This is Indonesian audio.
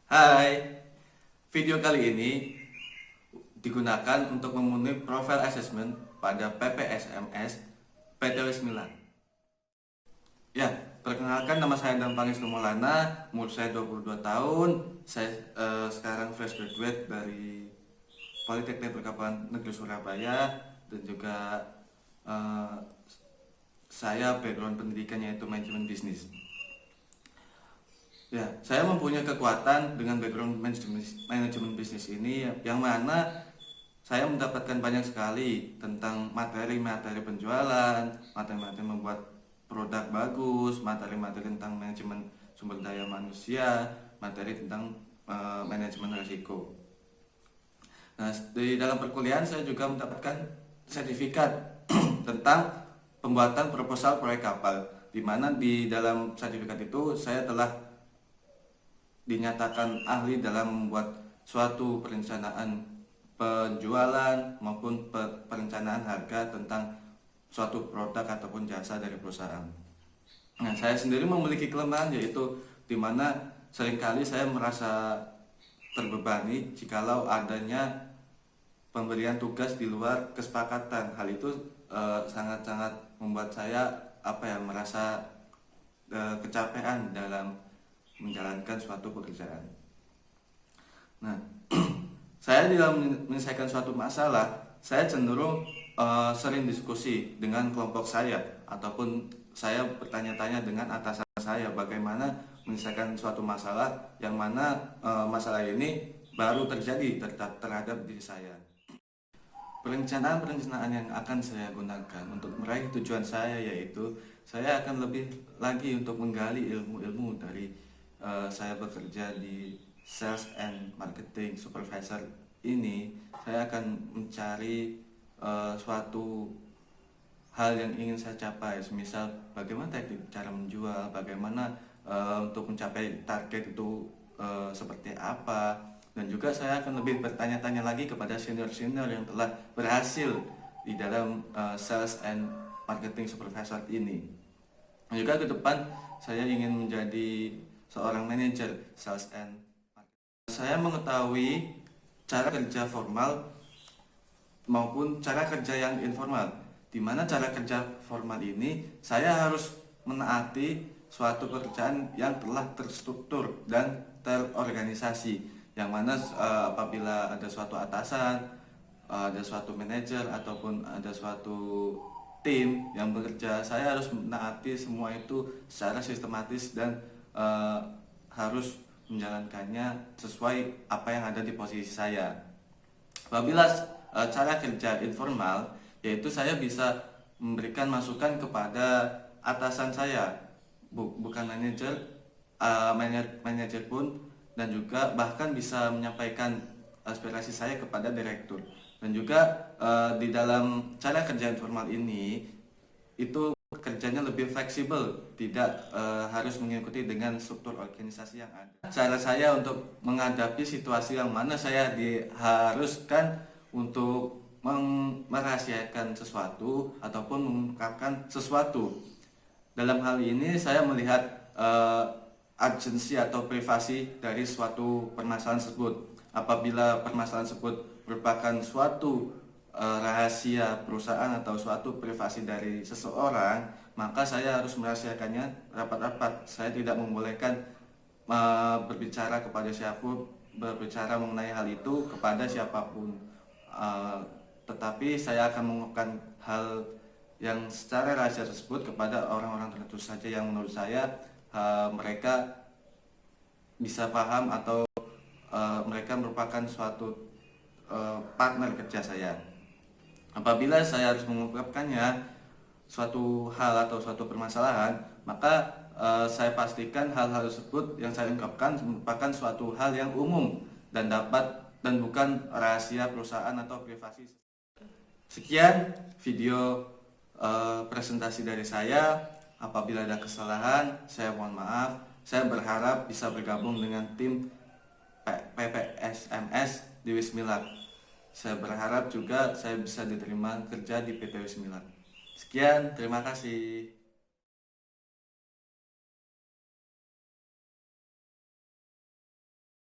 Hai, video kali ini digunakan untuk memenuhi profile assessment pada PPSMS PTW 9. Ya, perkenalkan nama saya Dan Pangestu Maulana, umur saya 22 tahun. Saya sekarang fresh graduate dari Politeknik Perkapalan Negeri Surabaya dan juga eh, saya background pendidikannya itu manajemen bisnis. Ya, saya mempunyai kekuatan dengan background manajemen bisnis ini yang mana saya mendapatkan banyak sekali tentang materi-materi penjualan, materi-materi membuat produk bagus, materi-materi tentang manajemen sumber daya manusia, materi tentang manajemen risiko. Nah, di dalam perkuliahan saya juga mendapatkan sertifikat tentang pembuatan proposal proyek kapal, di mana di dalam sertifikat itu saya telah dinyatakan ahli dalam membuat suatu perencanaan penjualan maupun perencanaan harga tentang suatu produk ataupun jasa dari perusahaan. Nah, saya sendiri memiliki kelemahan yaitu di mana seringkali saya merasa terbebani jikalau adanya pemberian tugas di luar kesepakatan. Hal itu sangat-sangat membuat saya merasa kecapean dalam menjalankan suatu pekerjaan. Nah, saya dalam menyelesaikan suatu masalah, saya cenderung sering diskusi dengan kelompok saya ataupun saya bertanya-tanya dengan atasan saya bagaimana menyelesaikan suatu masalah yang mana masalah ini baru terjadi terhadap diri saya. Perencanaan-perencanaan yang akan saya gunakan untuk meraih tujuan saya yaitu saya akan lebih lagi untuk menggali ilmu-ilmu dari saya bekerja di sales and marketing supervisor ini. Saya akan mencari suatu hal yang ingin saya capai, misal bagaimana teknik cara menjual, bagaimana untuk mencapai target itu seperti apa, dan juga saya akan lebih bertanya-tanya lagi kepada senior-senior yang telah berhasil di dalam sales and marketing supervisor ini. Dan juga ke depan saya ingin menjadi seorang manajer sales and marketing. Saya mengetahui cara kerja formal maupun cara kerja yang informal. Di mana cara kerja formal ini saya harus menaati suatu pekerjaan yang telah terstruktur dan terorganisasi, yang mana apabila ada suatu atasan, ada suatu manajer ataupun ada suatu tim yang bekerja, saya harus menaati semua itu secara sistematis dan harus menjalankannya sesuai apa yang ada di posisi saya. Apabila cara kerja informal, yaitu saya bisa memberikan masukan kepada atasan saya, bukan manajer, manajer pun, dan juga bahkan bisa menyampaikan aspirasi saya kepada direktur. Dan juga di dalam cara kerja informal ini itu kerjanya lebih fleksibel, tidak harus mengikuti dengan struktur organisasi yang ada. Cara saya untuk menghadapi situasi yang mana saya diharuskan untuk merahasiakan sesuatu ataupun mengungkapkan sesuatu. Dalam hal ini saya melihat urgensi atau privasi dari suatu permasalahan tersebut. Apabila permasalahan tersebut merupakan suatu rahasia perusahaan atau suatu privasi dari seseorang, maka saya harus merahasiakannya rapat-rapat. Saya tidak membolehkan berbicara kepada siapapun, berbicara mengenai hal itu kepada siapapun. Tetapi saya akan mengungkapkan hal yang secara rahasia tersebut kepada orang-orang tertentu saja yang menurut saya mereka bisa paham atau mereka merupakan suatu partner kerja saya. Apabila saya harus mengungkapkannya suatu hal atau suatu permasalahan, maka saya pastikan hal-hal tersebut yang saya ungkapkan merupakan suatu hal yang umum dan bukan rahasia perusahaan atau privasi. Sekian video presentasi dari saya. Apabila ada kesalahan, saya mohon maaf. Saya berharap bisa bergabung dengan tim PPSMS di Wismilak. Saya berharap juga saya bisa diterima kerja di PT Wismilak. Sekian, terima kasih.